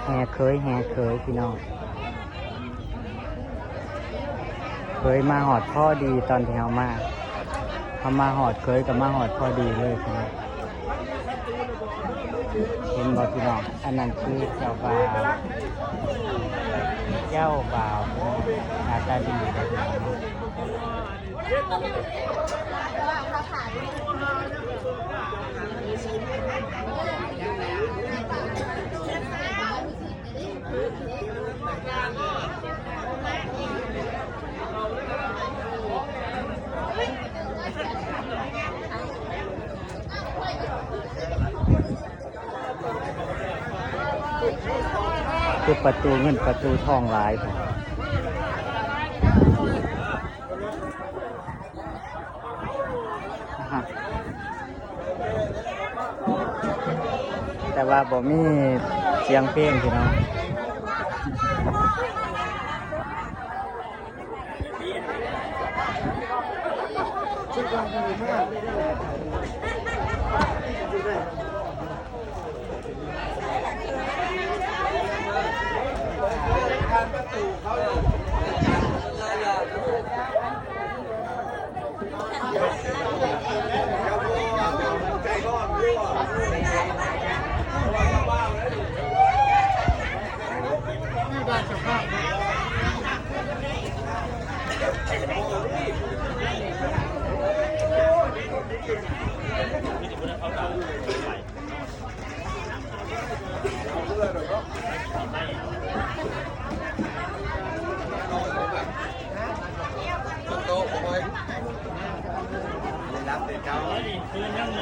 แห่เคยพี่น้องเคยมาหอดพ่อดีตอนที่เฮามาหอดเคยกับมาหอดพ่อดีเลยพี่น้องเห็นบ่พี่น้องอันนั้นคือเจ้าบ่าวหน้าตาดีเลยพี่น้องคือประตูเงินประตูทองหลายผมแต่ว่าบ่มีเสียงเพลงพี่น้อง